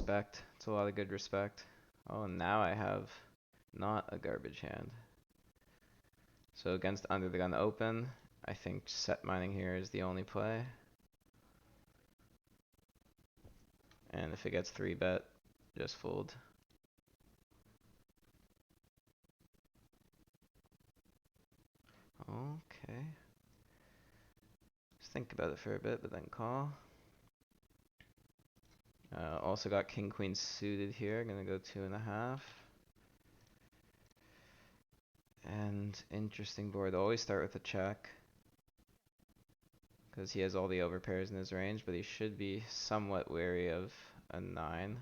respect. It's a lot of good respect. Oh, and now I have not a garbage hand. So against under the gun open, I think set mining here is the only play. And if it gets 3-bet, just fold. Okay. Just think about it for a bit, but then call. Also got king queen suited here. Gonna go 2.5. And interesting board. Always start with a check, because he has all the overpairs in his range, but he should be somewhat wary of a 9.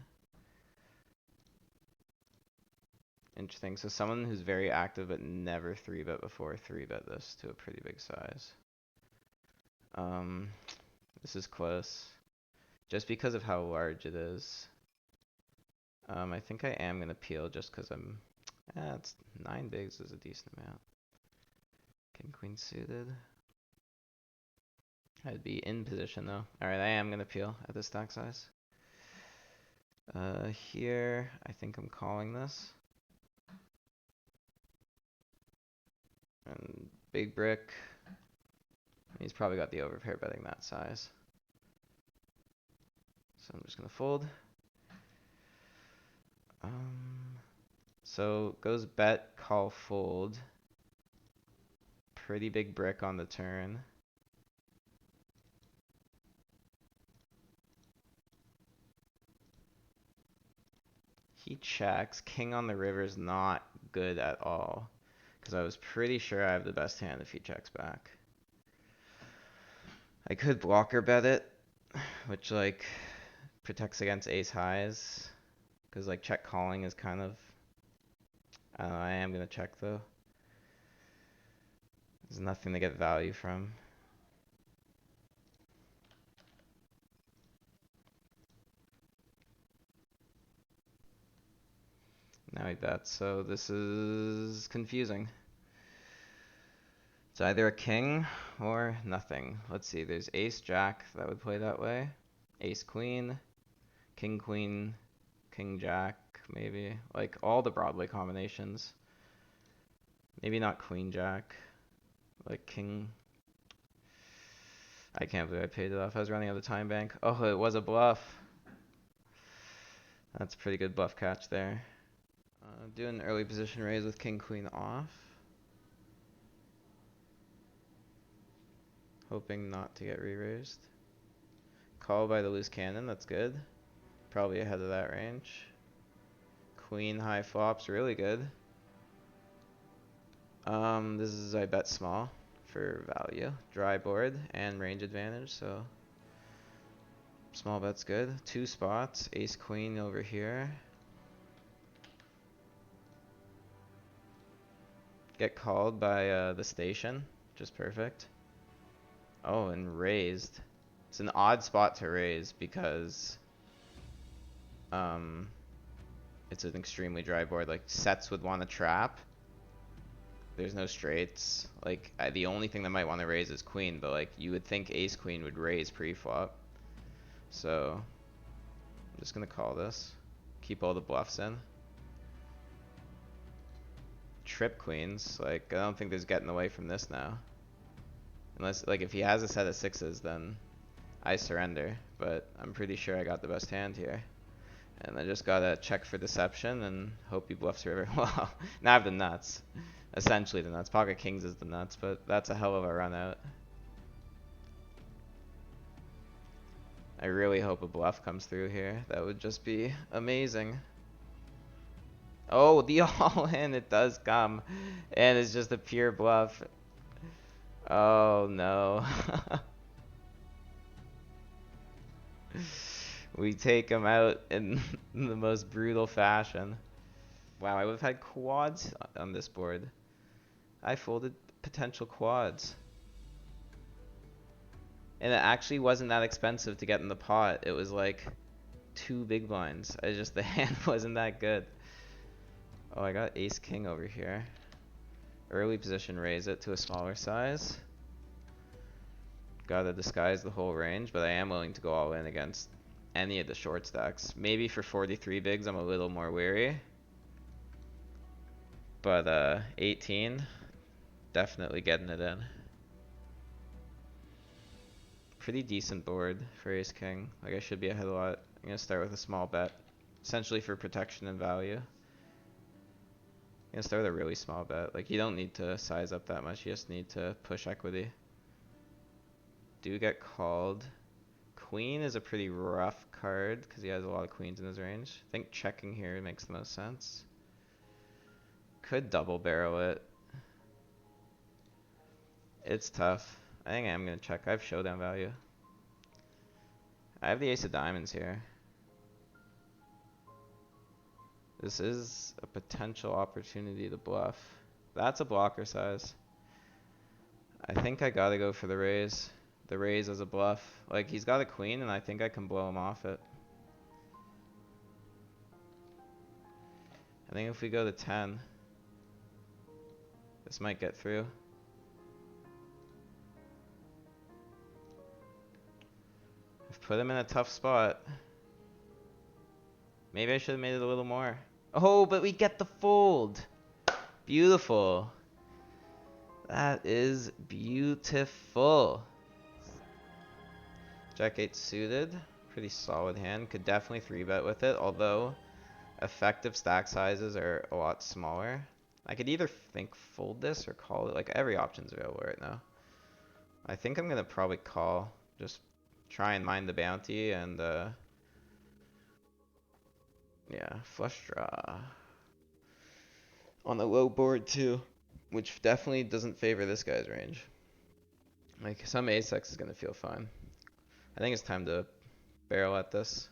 Interesting. So someone who's very active but never 3-bet before 3-bet this to a pretty big size. This is close. Just because of how large it is. I think I am gonna peel just because it's 9 bigs is a decent amount. King queen suited. I'd be in position though. Alright, I am gonna peel at this stack size. Here, I think I'm calling this. And big brick. He's probably got the overpair betting that size. So I'm just gonna fold. So goes bet, call, fold. Pretty big brick on the turn. He checks. King on the river is not good at all, because I was pretty sure I have the best hand if he checks back. I could blocker bet it, which like protects against ace highs, because like check calling is kind of, I don't know, I am gonna check though. There's nothing to get value from. Now he bets, so this is confusing. It's either a king or nothing. Let's see, there's ace jack that would play that way. Ace queen, king queen, king jack, maybe. Like all the Broadway combinations. Maybe not queen jack. Like king. I can't believe I paid it off. I was running out of time bank. Oh, it was a bluff. That's a pretty good bluff catch there. Do an early position raise with king queen off. Hoping not to get re-raised. Call by the loose cannon, that's good. Probably ahead of that range. Queen high flops, really good. This is, I bet small for value. Dry board and range advantage, so small bet's good. 2 spots, ace queen over here. Get called by the station, just perfect. Oh, and raised. It's an odd spot to raise because it's an extremely dry board. Like sets would want to trap. There's no straights. Like the only thing that might want to raise is queen, but like you would think ace queen would raise pre-flop. So I'm just gonna call this. Keep all the bluffs in. Trip queens. Like I don't think there's getting away from this now. Unless like if he has a set of 6s, then I surrender. But I'm pretty sure I got the best hand here. And I just gotta check for deception and hope he bluffs river. Well, now I have the nuts. Essentially the nuts. Pocket kings is the nuts, but that's a hell of a run out. I really hope a bluff comes through here. That would just be amazing. Oh, the all in, it does come. And it's just a pure bluff. Oh no. We take him out in the most brutal fashion. Wow, I would have had quads on this board. I folded potential quads. And it actually wasn't that expensive to get in the pot. It was like 2 big blinds. The hand wasn't that good. Oh, I got ace king over here. Early position, raise it to a smaller size. Gotta disguise the whole range, but I am willing to go all in against any of the short stacks. Maybe for 43 bigs, I'm a little more wary. But 18, definitely getting it in. Pretty decent board for ace king. Like, I should be ahead a lot. I'm gonna start with a small bet, essentially for protection and value. I'm gonna start with a really small bet. Like, you don't need to size up that much. You just need to push equity. Do get called. Queen is a pretty rough card because he has a lot of queens in his range. I think checking here makes the most sense. Could double barrel it. It's tough. I think I am gonna check. I have showdown value. I have the ace of diamonds here. This is a potential opportunity to bluff. That's a blocker size. I think I gotta go for the raise. The raise as a bluff. Like, he's got a queen and I think I can blow him off it. I think if we go to 10, this might get through. I've put him in a tough spot. Maybe I should have made it a little more. Oh, but we get the fold. Beautiful. That is beautiful. Jack 8 suited. Pretty solid hand. Could definitely 3-bet with it, although effective stack sizes are a lot smaller. I could either think fold this or call it. Like, every option's available right now. I think I'm gonna probably call. Just try and mine the bounty and yeah, flush draw. On the low board too, which definitely doesn't favor this guy's range. Like, some ace-x is gonna feel fine. I think it's time to barrel at this.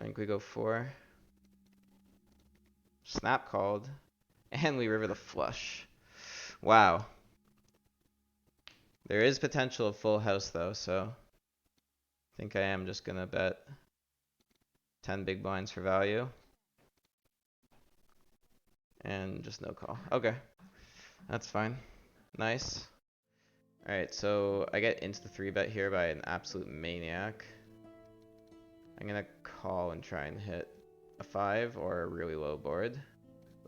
I think we go 4. Snap called. And we river the flush. Wow. There is potential of full house though, so I think I am just gonna bet 10 big blinds for value. And just no call. Okay. That's fine. Nice. Alright, so I get into the 3-bet here by an absolute maniac. I'm gonna call and try and hit a 5 or a really low board.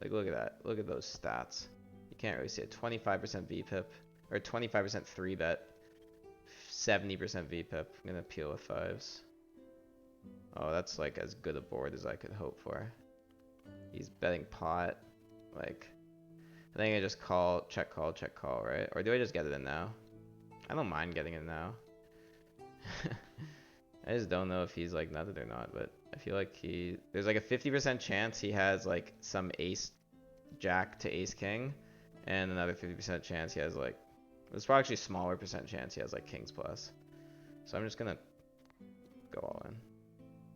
Like, look at that. Look at those stats. You can't really see it. 25% VPIP, or 25% 3-bet, 70% VPIP. I'm gonna peel with 5s. Oh, that's like as good a board as I could hope for. He's betting pot. Like, I think I just call, check, right? Or do I just get it in now? I don't mind getting it now. I just don't know if he's like nutted or not, but I feel like there's like a 50% chance he has like some ace jack to ace king, and another 50% chance he has like, there's probably actually a smaller percent chance he has like kings plus. So I'm just gonna go all in.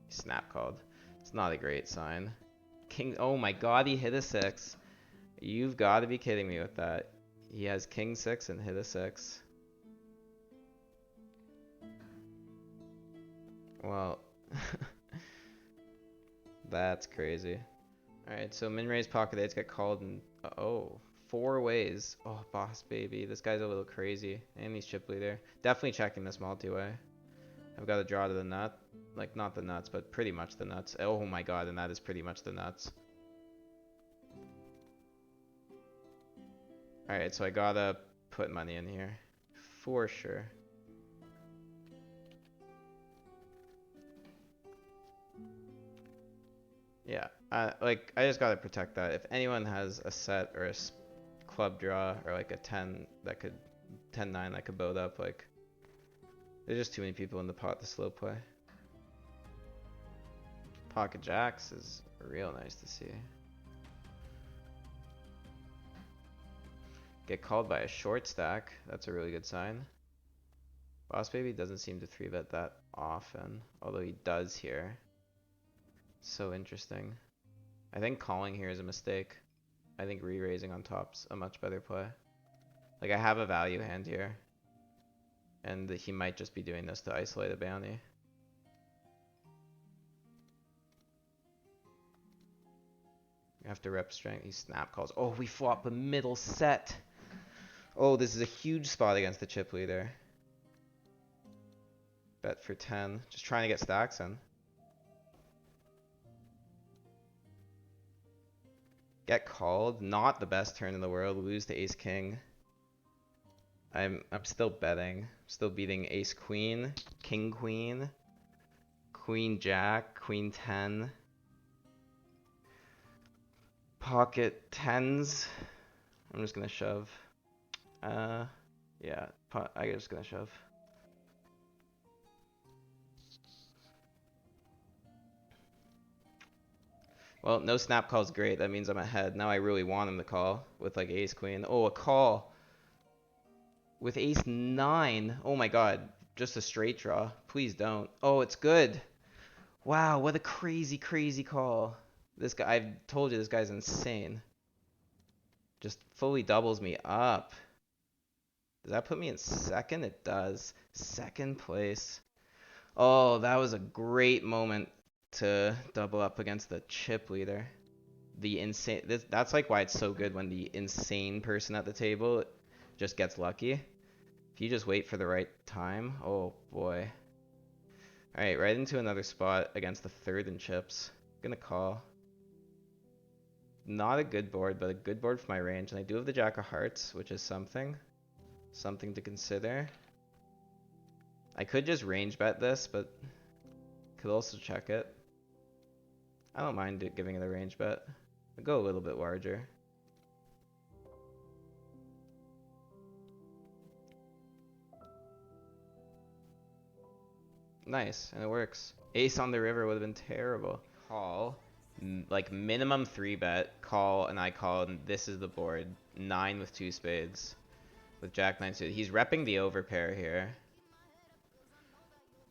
He snap called. It's not a great sign. King, oh my god, he hit a 6. You've got to be kidding me with that. He has king 6 and hit a 6. Well, that's crazy. Alright, so min raise pocket eights get called in, oh, 4 ways. Oh, boss baby, this guy's a little crazy. And he's chip leader. Definitely checking this multi-way. I've got to draw to the nut. Like, not the nuts, but pretty much the nuts. Oh my god, and that is pretty much the nuts. Alright, so I gotta put money in here. For sure. Yeah, I just gotta protect that. If anyone has a set or a club draw or like a 10 that could 10-9 that could boat up, like, there's just too many people in the pot to slow play. Pocket jacks is real nice to see. Get called by a short stack. That's a really good sign. Boss baby doesn't seem to 3-bet that often, although he does here. So interesting. I think calling here is a mistake. I think re-raising on top's a much better play. Like, I have a value hand here, and he might just be doing this to isolate a bounty. You have to rep strength. He snap calls. Oh, we flop the middle set. Oh, this is a huge spot against the chip leader. Bet for 10. Just trying to get stacks in. Get called. Not the best turn in the world. Lose to ace king. I'm still betting. Still beating ace queen, king queen, queen jack, queen 10. Pocket tens. I'm just gonna shove. Yeah, I'm just gonna shove. Well, no snap call's great. That means I'm ahead. Now I really want him to call with like ace queen. Oh, a call with ace 9. Oh my god, just a straight draw. Please don't. Oh, it's good. Wow, what a crazy, crazy call. This guy, I've told you, this guy's insane. Just fully doubles me up. Does that put me in second? It does. Second place. Oh, that was a great moment to double up against the chip leader. The insane. That's like why it's so good when the insane person at the table just gets lucky. If you just wait for the right time. Oh boy. All right, right into another spot against the third in chips. Gonna call. Not a good board, but a good board for my range. And I do have the jack of hearts, which is something to consider. I could just range bet this, but could also check it. I don't mind giving it a range bet. I'll go a little bit larger. Nice, and it works. Ace on the river would have been terrible. Call, like minimum 3-bet, call, and I call, and this is the board. 9 with 2 spades. With jack 9 suited. He's repping the overpair here.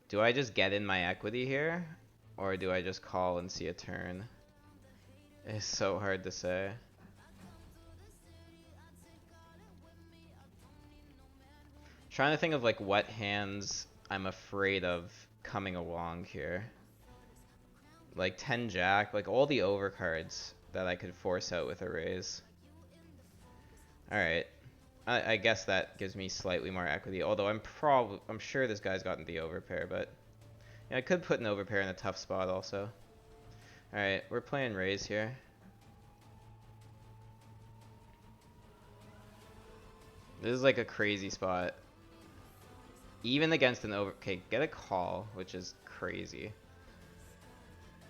Do I just get in my equity here? Or do I just call and see a turn? It's so hard to say. Trying to think of like what hands I'm afraid of coming along here. Like 10 jack, like all the overcards that I could force out with a raise. Alright. I guess that gives me slightly more equity, although I'm sure this guy's gotten the overpair, but yeah, I could put an overpair in a tough spot also. Alright, we're playing raise here. This is like a crazy spot. Even against an okay, get a call, which is crazy.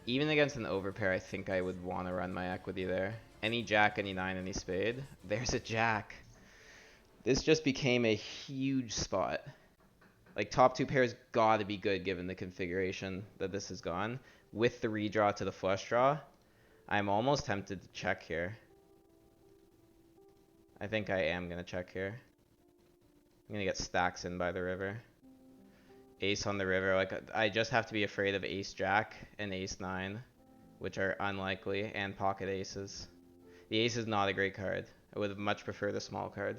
Even against an overpair, I think I would want to run my equity there. Any jack, any 9, any spade. There's a jack. This just became a huge spot. Like top 2 pairs gotta be good given the configuration that this has gone. With the redraw to the flush draw, I'm almost tempted to check here. I think I am gonna check here. I'm gonna get stacks in by the river. Ace on the river, like I just have to be afraid of ace jack and ace 9, which are unlikely, and pocket aces. The ace is not a great card. I would have much preferred a small card.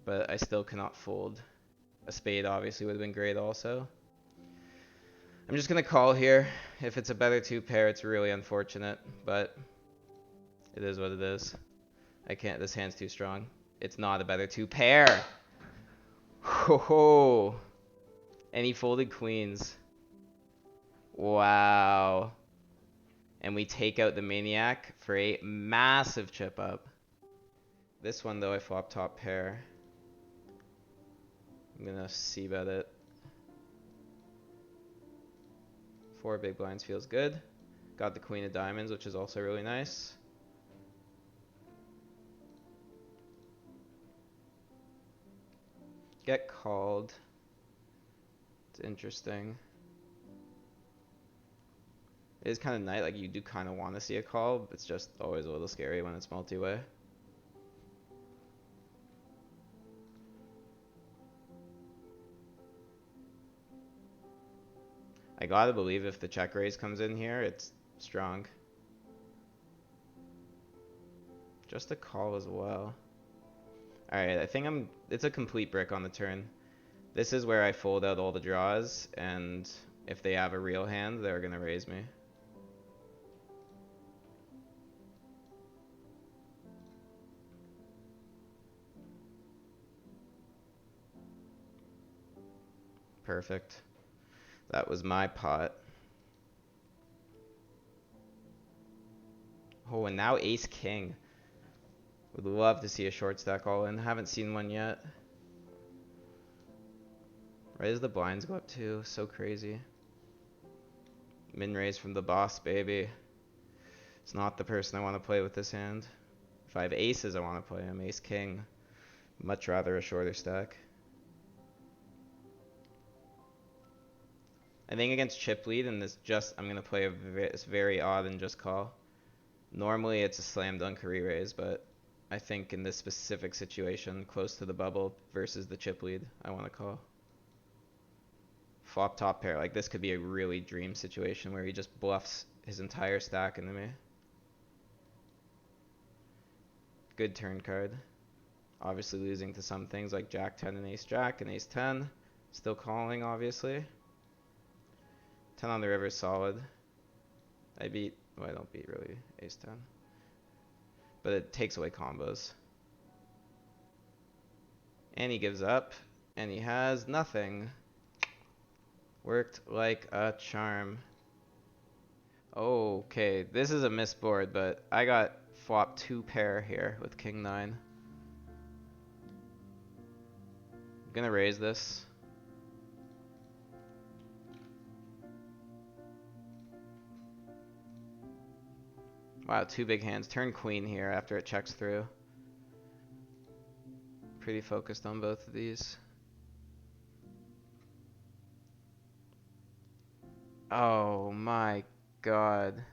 But I still cannot fold. A spade obviously would have been great also. I'm just gonna call here. If it's a better 2 pair, it's really unfortunate, but it is what it is. I can't, this hand's too strong. It's not a better 2 pair. Ho ho. And he folded queens. Wow. And we take out the maniac for a massive chip up. This one though, I flop top pair. I'm gonna c-bet it. 4 big blinds feels good. Got the queen of diamonds, which is also really nice. Get called. It's interesting. It is kind of nice, like you do kind of want to see a call. It's just always a little scary when it's multi-way. I gotta believe if the check raise comes in here, it's strong. Just a call as well. Alright, I think it's a complete brick on the turn. This is where I fold out all the draws, and if they have a real hand, they're gonna raise me. Perfect. That was my pot. Oh, and now ace king. Would love to see a short stack all in. Haven't seen one yet. Right as the blinds go up too. So crazy. Min raise from the boss, baby. It's not the person I want to play with this hand. If I have aces, I want to play him. Ace king. Much rather a shorter stack. I think against chip lead and this just, I'm going to play it's very odd and just call. Normally it's a slam dunk re-raise, but I think in this specific situation, close to the bubble versus the chip lead, I want to call. Flop top pair, like this could be a really dream situation where he just bluffs his entire stack into me. Good turn card. Obviously losing to some things like Jack 10 and Ace Jack and Ace 10. Still calling, obviously. 10 on the river is solid. I beat, well, I don't beat really Ace 10. But it takes away combos. And he gives up. And he has nothing. Worked like a charm. Okay, this is a misboard, but I got flop 2 pair here with king 9. I'm gonna raise this. Wow, 2 big hands. Turn queen here after it checks through. Pretty focused on both of these. Oh my god.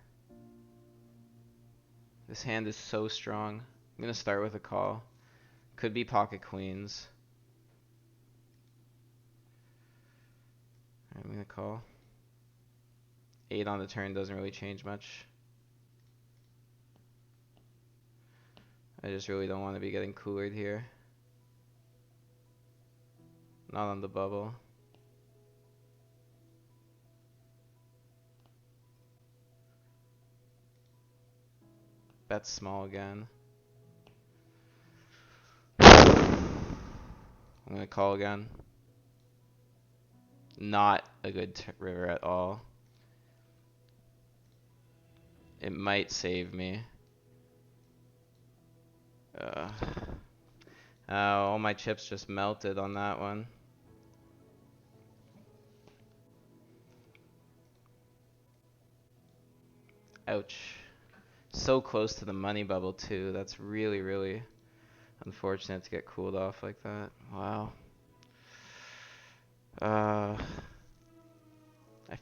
This hand is so strong. I'm gonna start with a call. Could be pocket queens. I'm gonna call. 8 on the turn doesn't really change much. I just really don't want to be getting coolered here. Not on the bubble. Bet small again. I'm gonna call again. Not a good river at all. It might save me. All my chips just melted on that one. Ouch. So close to the money bubble too. That's really, really unfortunate to get cooled off like that. Wow. I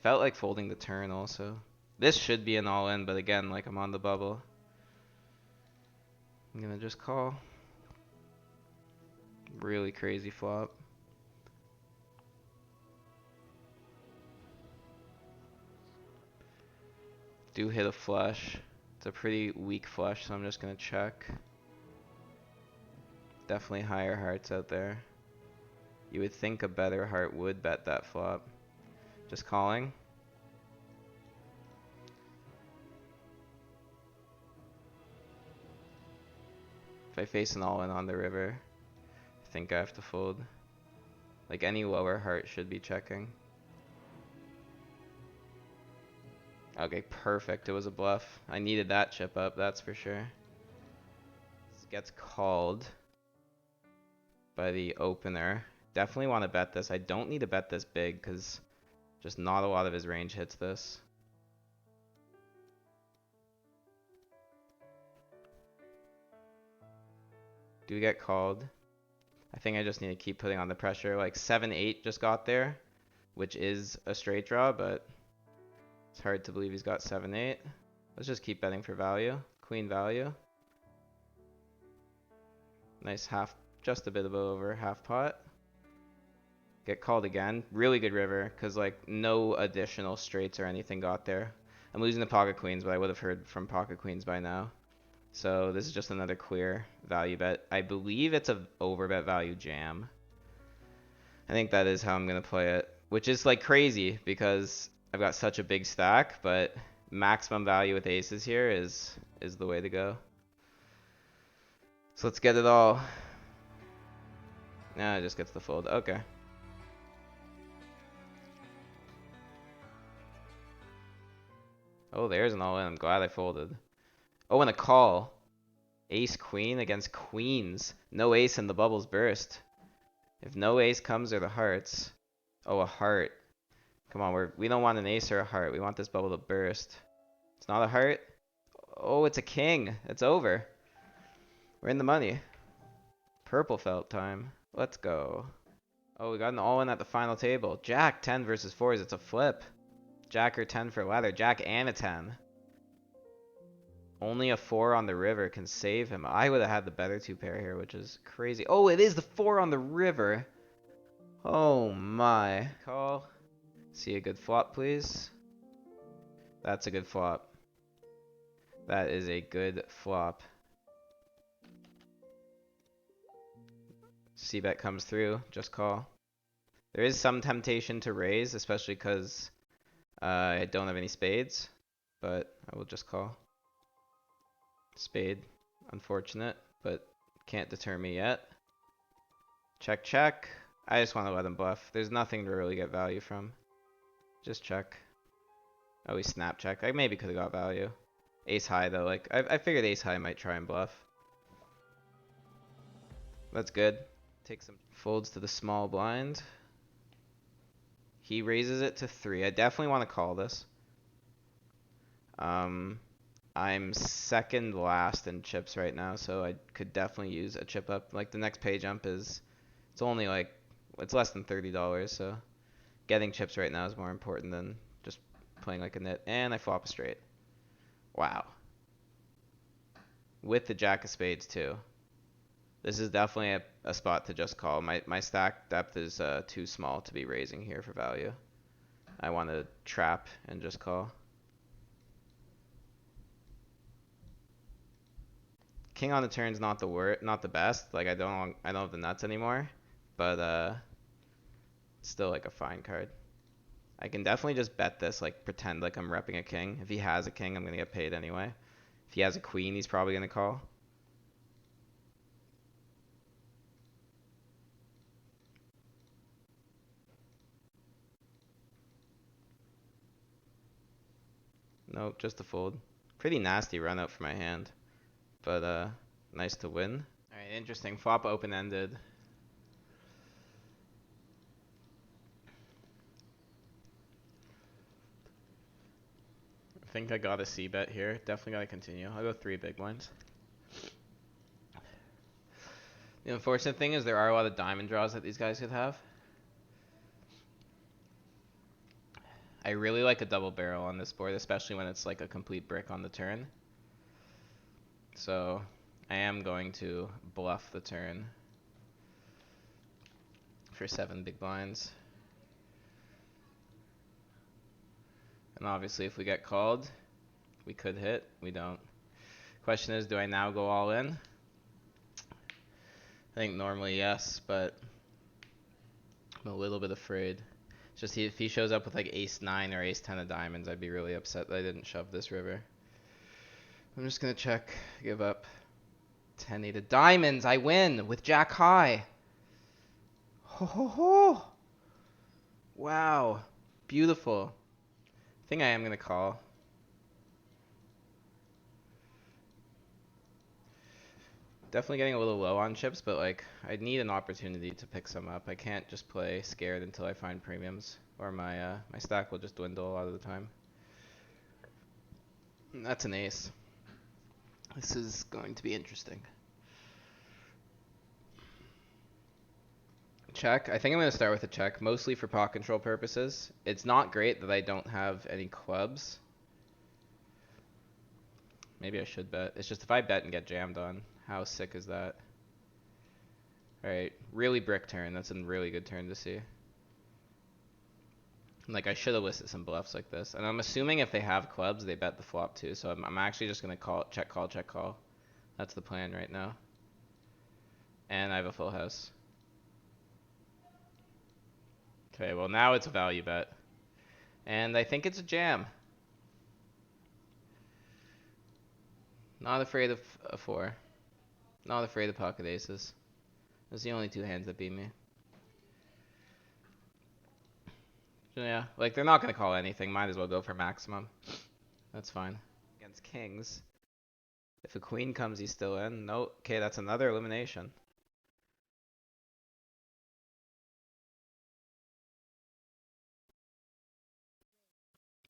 felt like folding the turn also. This should be an all-in, but again, like I'm on the bubble. I'm gonna just call. Really crazy flop. Do hit a flush. It's a pretty weak flush, so I'm just gonna check. Definitely higher hearts out there. You would think a better heart would bet that flop. Just calling. If I face an all-in on the river, I think I have to fold. Like any lower heart should be checking. Okay, perfect. It was a bluff. I needed that chip up, that's for sure. This gets called by the opener. Definitely want to bet this. I don't need to bet this big because just not a lot of his range hits this. Do we get called? I think I just need to keep putting on the pressure. Like 7-8 just got there, which is a straight draw, but it's hard to believe he's got 7-8. Let's just keep betting for value. Queen value. Nice half, just a bit of over half pot. Get called again. Really good river, because like no additional straights or anything got there. I'm losing the pocket queens, but I would have heard from pocket queens by now. So this is just another clear value bet. I believe it's a overbet value jam. I think that is how I'm going to play it, which is like crazy because I've got such a big stack, but maximum value with aces here is the way to go. So let's get it all. Nah, it just gets the fold. Okay. Oh, there's an all-in. I'm glad I folded. Oh, and a call. Ace queen against queens. No ace and the bubbles burst. If no ace comes or the hearts. Oh, a heart. Come on, we don't want an ace or a heart. We want this bubble to burst. It's not a heart. Oh, it's a king. It's over. We're in the money. Purple felt time. Let's go. Oh, we got an all-in at the final table. Jack 10 versus 4s. It's a flip. Jack or 10 for leather. Jack and a 10. Only a 4 on the river can save him. I would have had the better 2 pair here, which is crazy. Oh, it is the 4 on the river. Oh my. Call. See a good flop, please. That's a good flop. That is a good flop. C-bet comes through. Just call. There is some temptation to raise, especially because I don't have any spades. But I will just call. Spade. Unfortunate, but can't deter me yet. Check, check. I just want to let him bluff. There's nothing to really get value from. Just check. Oh, he snap check. I maybe could have got value. Ace high though. Like I figured ace high might try and bluff. That's good. Take some folds to the small blind. He raises it to 3. I definitely want to call this. I'm second last in chips right now, so I could definitely use a chip up. Like the next pay jump is, it's only like, it's less than $30, so getting chips right now is more important than just playing like a nit. And I flop a straight. Wow. With the jack of spades too. This is definitely a spot to just call. My stack depth is too small to be raising here for value. I want to trap and just call. King on the turn's not the best. Like I don't have the nuts anymore, but it's still like a fine card. I can definitely just bet this, like pretend like I'm repping a king. If he has a king, I'm gonna get paid anyway. If he has a queen, he's probably gonna call. Nope, just a fold. Pretty nasty run out for my hand, but nice to win. All right, interesting. Flop open-ended. I think I got a C bet here. Definitely gotta continue. I'll go 3 big blinds. The unfortunate thing is there are a lot of diamond draws that these guys could have. I really like a double barrel on this board, especially when it's like a complete brick on the turn. So I am going to bluff the turn for 7 big blinds. And obviously if we get called, we could hit. We don't. Question is, do I now go all in? I think normally yes, but I'm a little bit afraid. It's just if he shows up with like ace 9 or ace 10 of diamonds, I'd be really upset that I didn't shove this river. I'm just gonna check, give up. 10-8 of diamonds, I win with jack high. Ho ho ho! Wow, beautiful. I think I am gonna call. Definitely getting a little low on chips, but like I need an opportunity to pick some up. I can't just play scared until I find premiums, or my stack will just dwindle a lot of the time. And that's an ace. This is going to be interesting. Check. I think I'm going to start with a check, mostly for pot control purposes. It's not great that I don't have any clubs. Maybe I should bet. It's just if I bet and get jammed on, how sick is that? Alright, really brick turn. That's a really good turn to see. Like, I should have listed some bluffs like this. And I'm assuming if they have clubs, they bet the flop too. So I'm actually just going to call, check call, check call. That's the plan right now. And I have a full house. Okay, well now it's a value bet. And I think it's a jam. Not afraid of a 4. Not afraid of pocket aces. Those are the only 2 hands that beat me. So yeah, like they're not going to call anything. Might as well go for maximum. That's fine. Against kings. If a queen comes, he's still in. No. Okay, that's another elimination.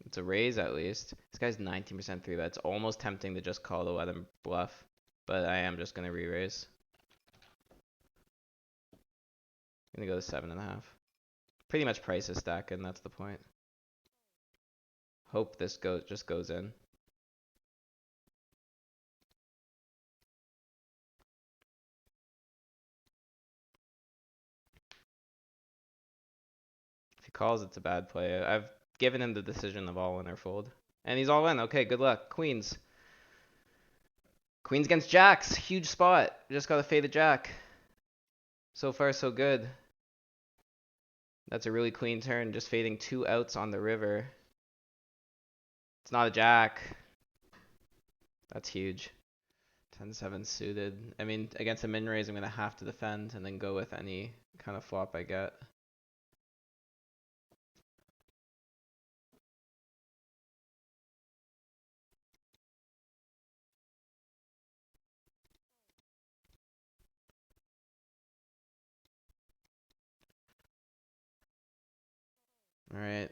It's a raise at least. This guy's 19% 3-bet. It's almost tempting to just call to let him bluff. But I am just going to re-raise. I'm going to go to 7.5. Pretty much price is stacking, that's the point. Hope this just goes in. If he calls, it's a bad play. I've given him the decision of all in or fold. And he's all in. Okay, good luck. Queens. Queens against jacks. Huge spot. Just got to fade a jack. So far, so good. That's a really clean turn. Just fading 2 outs on the river. It's not a jack. That's huge. 10-7 suited. I mean, against a min raise, I'm going to have to defend and then go with any kind of flop I get. Alright.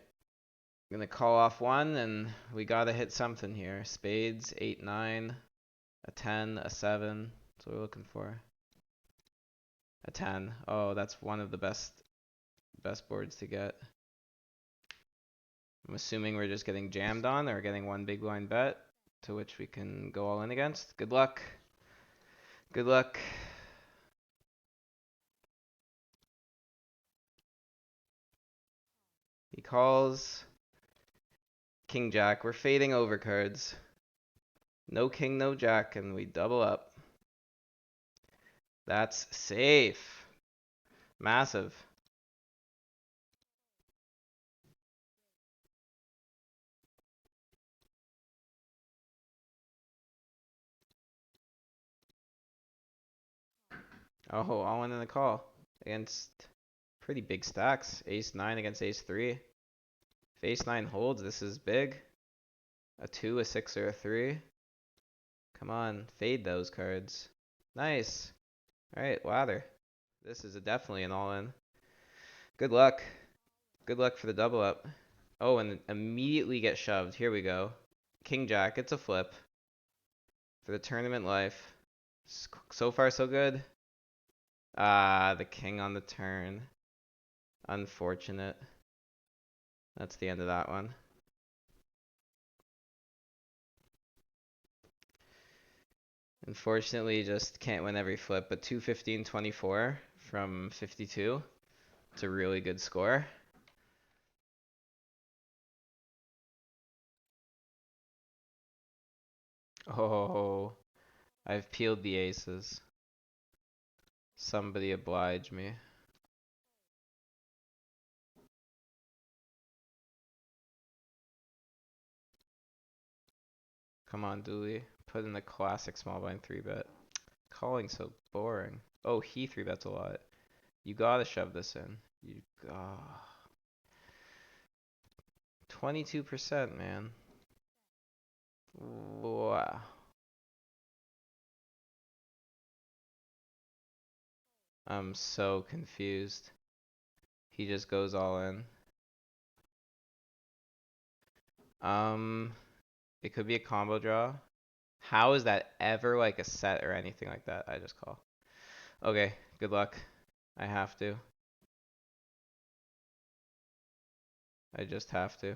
I'm going to call off one, and we got to hit something here. Spades, 8, 9, a 10, a 7. That's what we're looking for. A 10. Oh, that's one of the best boards to get. I'm assuming we're just getting jammed on or getting one big blind bet to which we can go all in against. Good luck. Good luck. He calls king jack. We're fading over cards. No king, no jack, and we double up. That's safe. Massive. Oh, all in the call against pretty big stacks. Ace 9 against ace 3. If ace 9 holds, this is big. A 2, a 6, or a 3. Come on, fade those cards. Nice. Alright, ladder. This is definitely an all-in. Good luck. Good luck for the double up. Oh, and immediately get shoved. Here we go. King jack, it's a flip. For the tournament life. So far, so good. Ah, the king on the turn. Unfortunate. That's the end of that one. Unfortunately, just can't win every flip, but 215-24 from 52. It's a really good score. Oh, I've peeled the aces. Somebody oblige me. Come on, Dooley. Put in the classic small blind 3-bet. Calling so boring. Oh, he 3-bets a lot. You gotta shove this in. You 22%, man. Wow. I'm so confused. He just goes all in. It could be a combo draw. How is that ever like a set or anything like that? I just call. Okay, good luck. I have to. I just have to.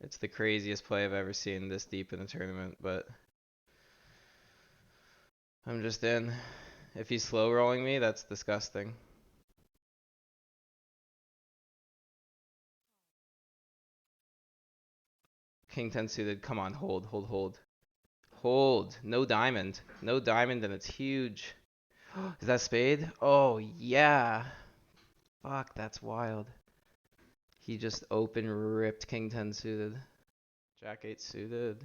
It's the craziest play I've ever seen this deep in a tournament, but I'm just in. If he's slow rolling me, that's disgusting. King 10 suited. Come on, hold, hold, hold. Hold. No diamond. No diamond, and it's huge. Is that spade? Oh, yeah. Fuck, that's wild. He just open ripped King 10 suited. Jack 8 suited.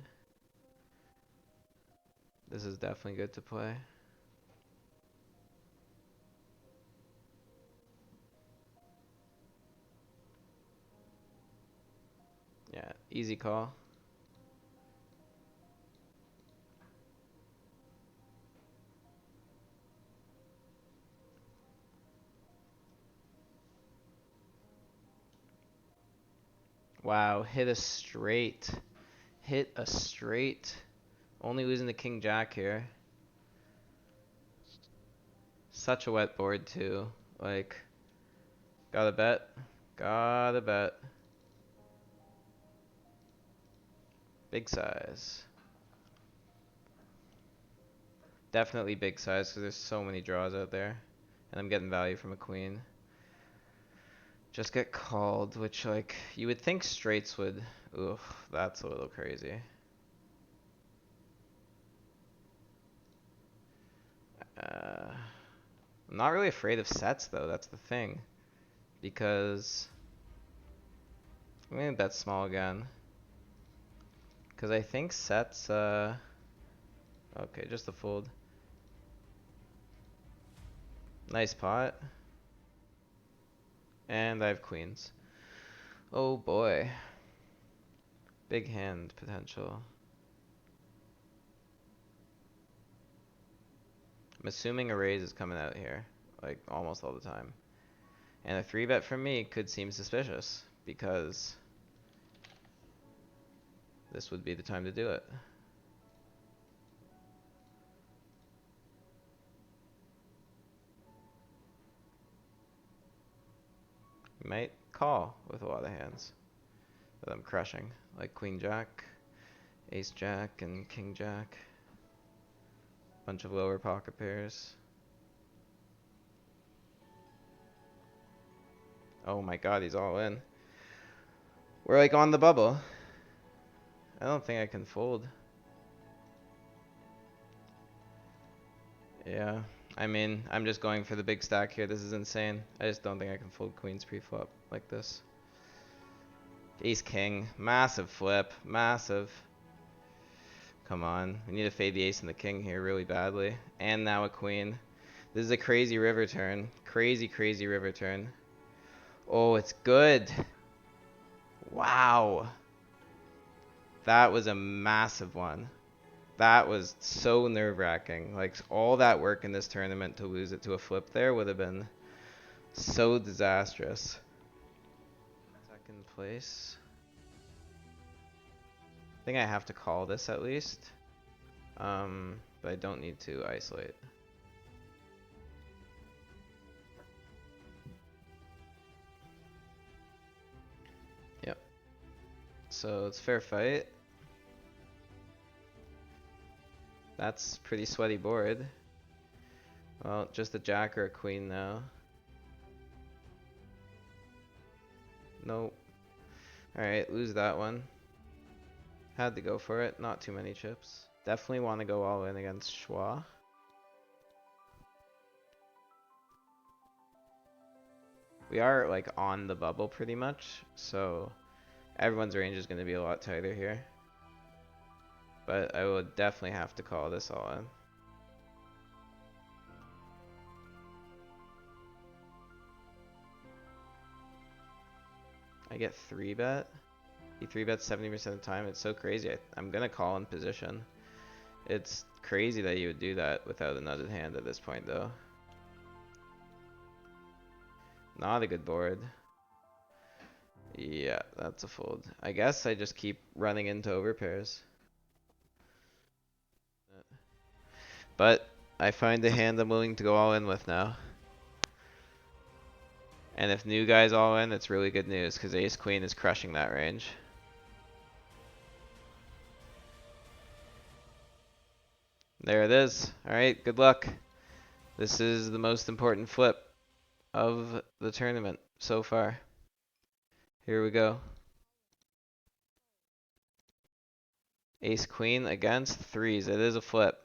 This is definitely good to play. Yeah, easy call. Wow, hit a straight. Hit a straight. Only losing to King Jack here. Such a wet board too. Like, gotta bet. Gotta bet. Big size. Definitely big size because there's so many draws out there. And I'm getting value from a queen. Just get called, which like, you would think straights would, oof, that's a little crazy. I'm not really afraid of sets though, that's the thing. Because, I'm gonna bet small again. Cause I think sets, okay, just a fold. Nice pot. And I have queens. Oh boy. Big hand potential. I'm assuming a raise is coming out here, like almost all the time. And a 3-bet from me could seem suspicious, because this would be the time to do it. You might call with a lot of hands that I'm crushing, like Queen Jack, Ace Jack, and King Jack. Bunch of lower pocket pairs. Oh my god, he's all in. We're like on the bubble. I don't think I can fold. Yeah, I mean, I'm just going for the big stack here. This is insane. I just don't think I can fold queens pre-flop like this. Ace king, massive flip, massive. Come on, we need to fade the ace and the king here really badly. And now a queen. This is a crazy river turn. Crazy, crazy river turn. Oh, it's good. Wow. That was a massive one. That was so nerve-wracking. Like, all that work in this tournament to lose it to a flip there would have been so disastrous. Second place. I think I have to call this at least. But I don't need to isolate. Yep. So it's fair fight. That's pretty sweaty board. Well, just a jack or a queen now. Nope. Alright, lose that one. Had to go for it, not too many chips. Definitely want to go all in against Schwa. We are like on the bubble pretty much, so everyone's range is going to be a lot tighter here. But I will definitely have to call this all in. I get 3-bet. He 3-bets 70% of the time. It's so crazy. I'm going to call in position. It's crazy that you would do that without a nutted hand at this point though. Not a good board. Yeah, that's a fold. I guess I just keep running into overpairs. But I find a hand I'm willing to go all in with now. And if new guy's all in, it's really good news because ace queen is crushing that range. There it is. Alright, good luck. This is the most important flip of the tournament so far. Here we go. Ace queen against threes. It is a flip.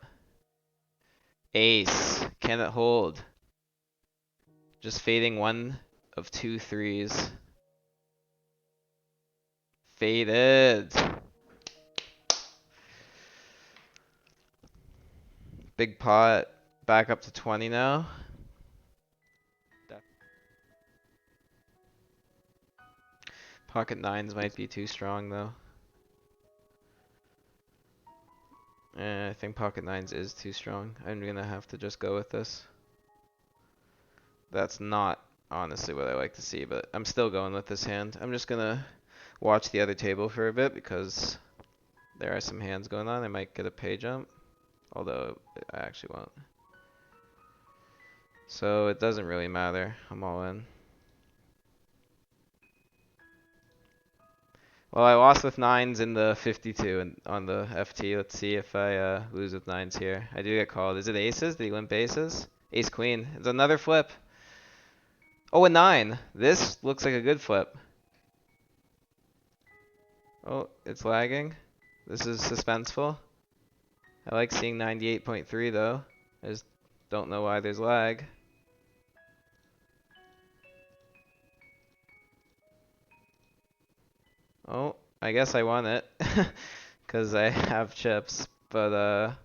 Ace. Can it hold? Just fading one of 2 threes. Faded. Big pot. Back up to 20 now. Pocket nines might be too strong though. I think pocket nines is too strong. I'm gonna have to just go with this. That's not honestly what I like to see, but I'm still going with this hand. I'm just gonna watch the other table for a bit because there are some hands going on. I might get a pay jump, although I actually won't. So it doesn't really matter. I'm all in. Well, I lost with nines in the 52 and on the FT. Let's see if I lose with nines here. I do get called. Is it aces? Did he limp aces? Ace queen. It's another flip. Oh, a nine. This looks like a good flip. Oh, it's lagging. This is suspenseful. I like seeing 98.3 though. I just don't know why there's lag. Oh, I guess I won it. Because I have chips. But,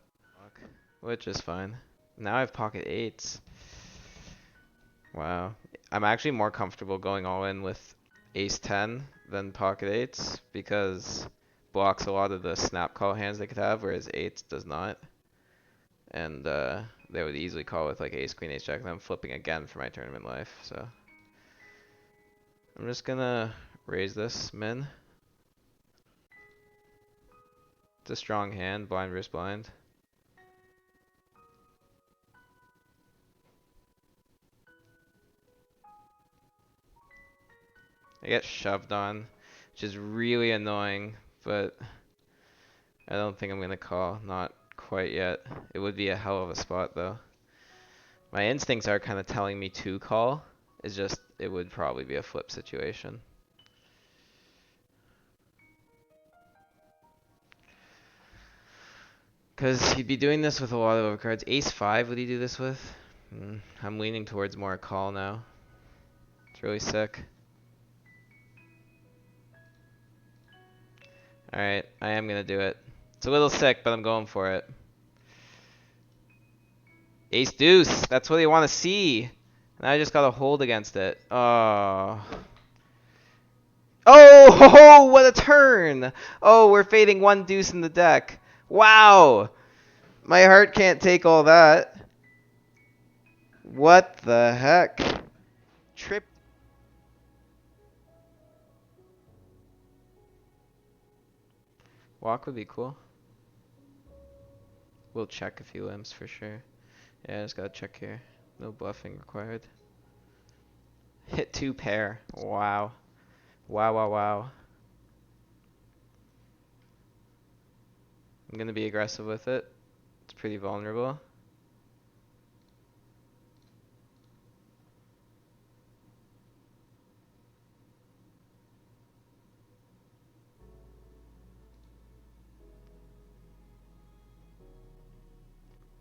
which is fine. Now I have pocket eights. Wow. I'm actually more comfortable going all in with ace 10 than pocket eights because blocks a lot of the snap call hands they could have, whereas eights does not. And they would easily call with like ace queen ace jack, and I'm flipping again for my tournament life. So I'm just gonna raise this min. It's a strong hand, blind versus blind. I get shoved on, which is really annoying, but I don't think I'm gonna call. Not quite yet. It would be a hell of a spot though. My instincts are kind of telling me to call. It's just, it would probably be a flip situation. Because he'd be doing this with a lot of overcards. Ace 5 would he do this with? I'm leaning towards more a call now. It's really sick. Alright, I am going to do it. It's a little sick, but I'm going for it. Ace deuce, that's what you want to see. Now I just got to hold against it. Oh. Oh, what a turn. Oh, we're fading one deuce in the deck. Wow. My heart can't take all that. What the heck? Trip. Walk would be cool. We'll check a few limps for sure. Yeah, I just gotta check here. No bluffing required. Hit 2 pair. Wow. Wow, wow, wow. I'm gonna be aggressive with it. It's pretty vulnerable.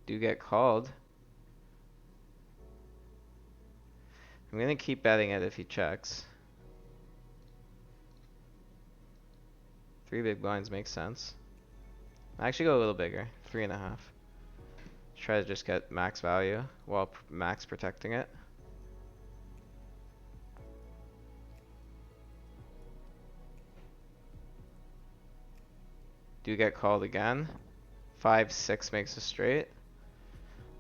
Do get called. I'm gonna keep betting it if he checks. 3 big blinds makes sense. I actually go a little bigger. 3.5. Try to just get max value while max protecting it. Do get called again. 5, 6 makes a straight.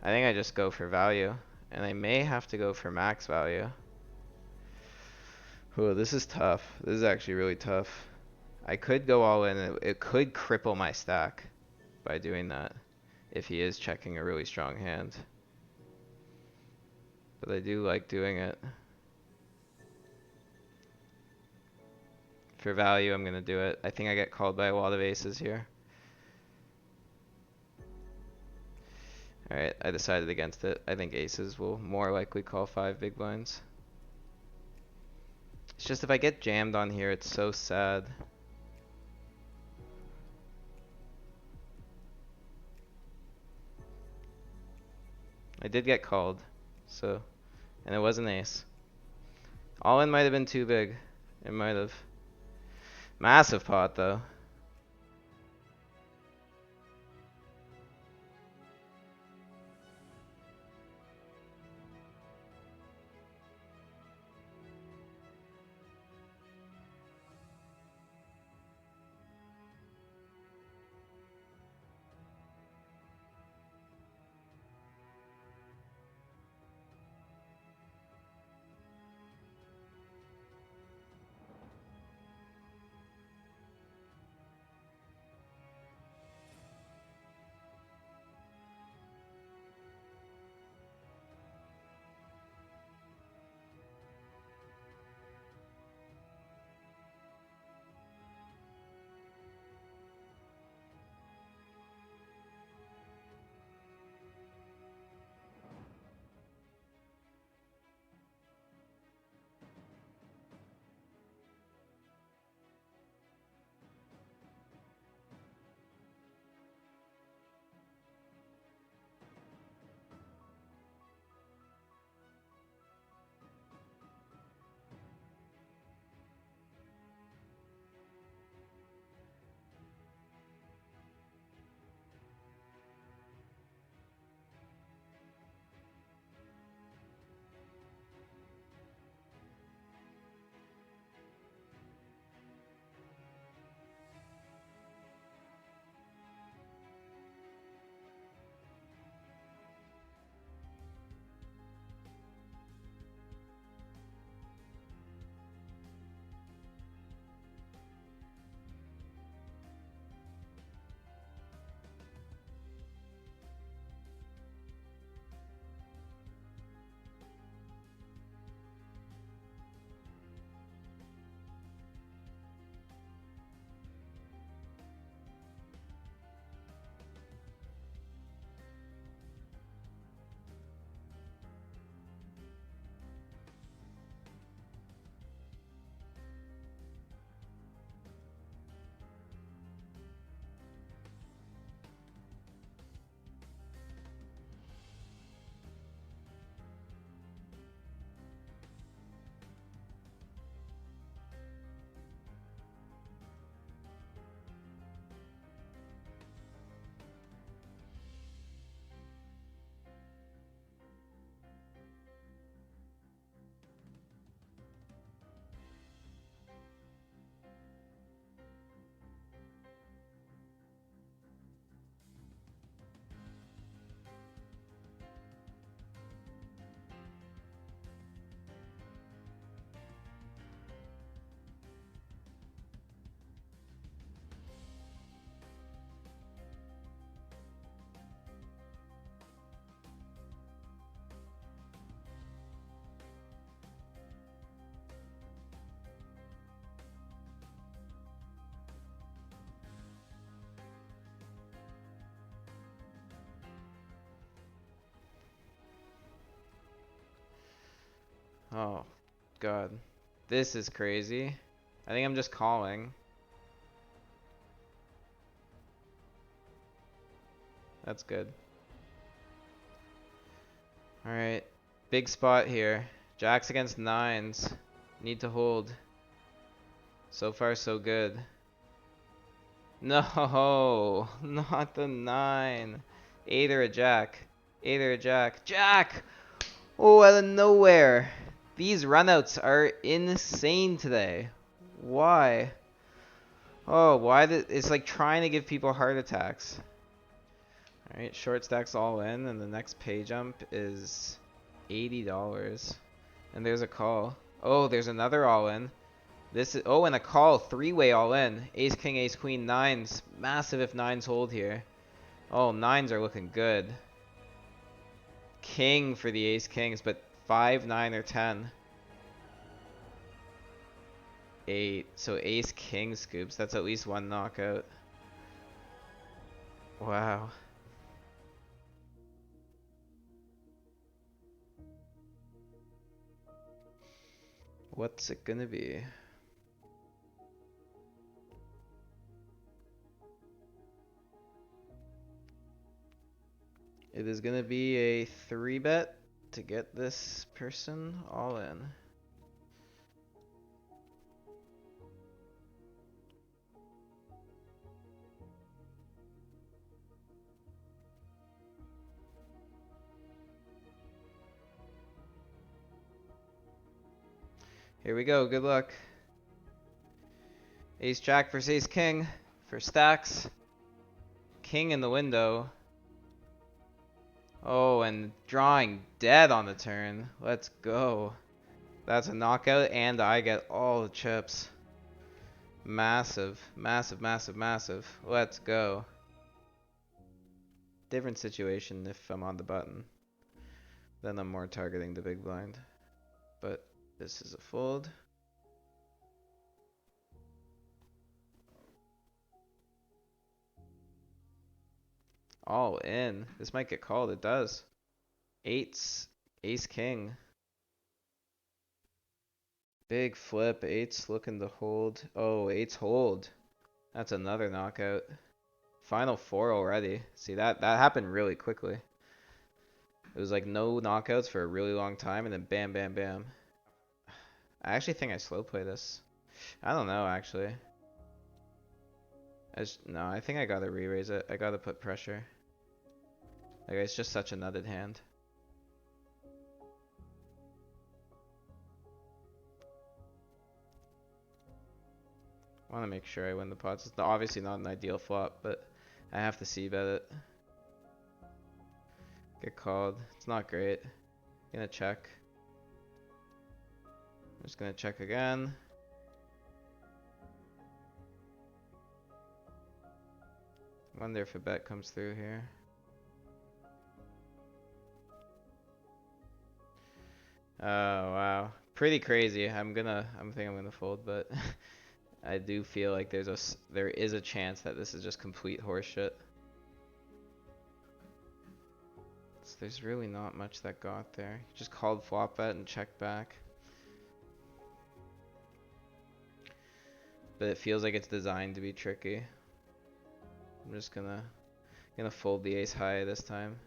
I think I just go for value. And I may have to go for max value. Oh, this is tough. This is actually really tough. I could go all in. It could cripple my stack by doing that if he is checking a really strong hand. But I do like doing it. For value, I'm going to do it. I think I get called by a lot of aces here. Alright, I decided against it. I think aces will more likely call 5 big blinds. It's just if I get jammed on here, it's so sad. I did get called, so, and it was an ace. All in might have been too big. It might have. Massive pot though. Oh, God. This is crazy. I think I'm just calling. That's good. Alright. Big spot here. Jacks against nines. Need to hold. So far, so good. No, not the 9. 8 or a jack. 8 or a jack. Jack! Oh, out of nowhere. These runouts are insane today. Why? Oh, why it's like trying to give people heart attacks. Alright, short stacks all in, and the next pay jump is $80. And there's a call. Oh, there's another all in. This is, oh, and a call, 3-way all in. Ace, king, ace, queen, nines. Massive if nines hold here. Oh, nines are looking good. King for the ace kings, but 5, 9, or 10. 8. So ace, king scoops. That's at least one knockout. Wow. What's it gonna be? It is gonna be a 3-bet to get this person all in. Here we go, good luck. Ace jack versus ace king for stacks. King in the window. Oh, and drawing dead on the turn. Let's go. That's a knockout, and I get all the chips. Massive, massive, massive, massive. Let's go. Different situation if I'm on the button. Then I'm more targeting the big blind. But this is a fold. All in. This might get called. It does. Eights. Ace king. Big flip. Eights looking to hold. Oh, eights hold. That's another knockout. Final 4 already. See, that happened really quickly. It was like no knockouts for a really long time, and then bam, bam, bam. I actually think I slow play this. I don't know, actually. No, I think I gotta re-raise it. I gotta put pressure. Like, it's just such a nutted hand. I want to make sure I win the pots. It's obviously not an ideal flop, but I have to c-bet it. Get called. It's not great. Gonna check. I'm just gonna check again. Wonder if a bet comes through here. Oh wow, pretty crazy. I'm think I'm gonna fold, but I do feel like there is a chance that this is just complete horseshit. So there's really not much that got there. Just called flop bet and checked back. But it feels like it's designed to be tricky. I'm just gonna fold the ace high this time.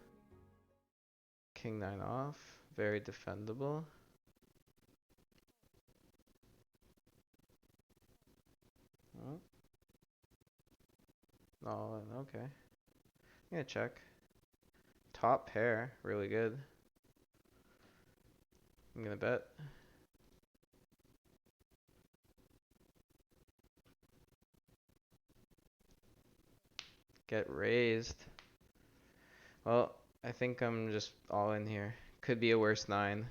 King 9 off, very defendable. Oh. Oh, okay. I'm gonna check. Top pair, really good. I'm gonna bet. Get raised. Well, I think I'm just all in here. Could be a worse 9.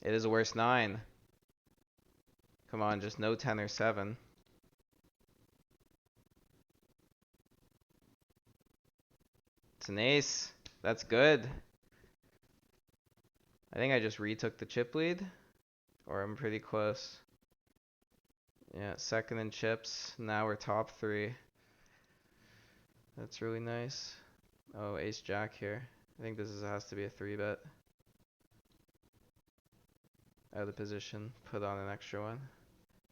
It is a worse 9. Come on, just no 10 or 7. It's an ace. That's good. I think I just retook the chip lead. Or I'm pretty close. Yeah, second in chips. Now we're top 3. That's really nice. Oh, ace jack here. I think has to be a 3-bet. Out of position, put on an extra one.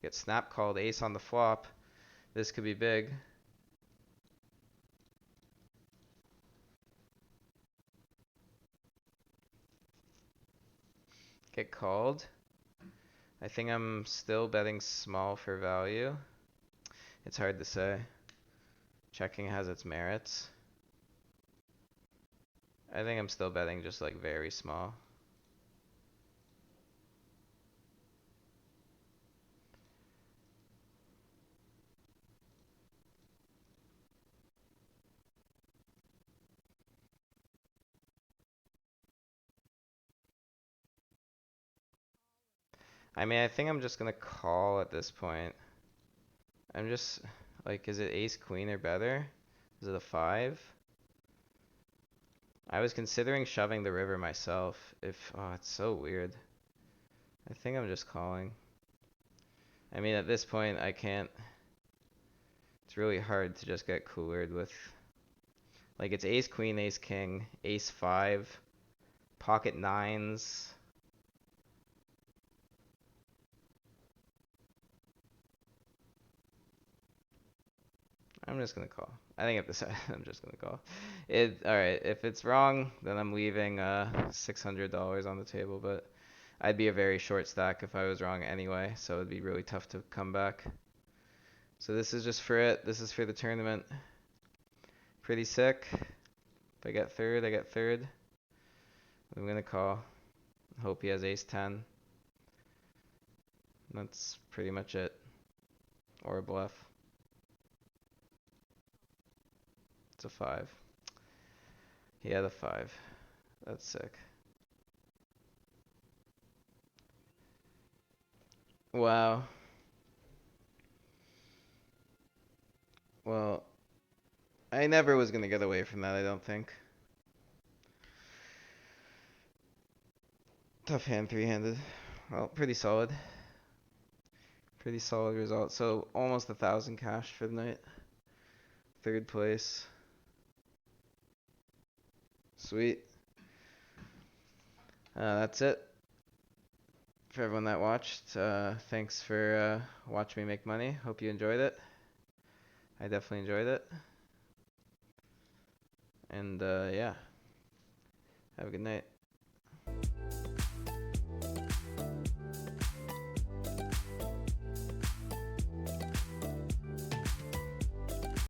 Get snap called, ace on the flop. This could be big. Get called. I think I'm still betting small for value. It's hard to say. Checking has its merits. I think I'm still betting just like very small. I mean, I think I'm just gonna call at this point. I'm just like, is it ace queen or better? Is it a 5? I was considering shoving the river myself. Oh, it's so weird. I think I'm just calling. I mean, at this point, I can't. It's really hard to just get coolered with. Like, it's ace queen, ace king, ace 5, pocket nines. I'm just gonna call. I think at this I'm just gonna call. Alright, if it's wrong, then I'm leaving $600 on the table, but I'd be a very short stack if I was wrong anyway, so it'd be really tough to come back. So this is just for it. This is for the tournament. Pretty sick. If I get third, I get third. I'm gonna call. Hope he has ace 10. That's pretty much it. Or a bluff. It's a 5. He had a 5. That's sick. Wow. Well, I never was gonna get away from that, I don't think. Tough hand, 3-handed. Well, pretty solid. Pretty solid result. So almost 1,000 cash for the night. Third place. Sweet. That's it. For everyone that watched, thanks for watching me make money. Hope you enjoyed it. I definitely enjoyed it. And yeah, have a good night.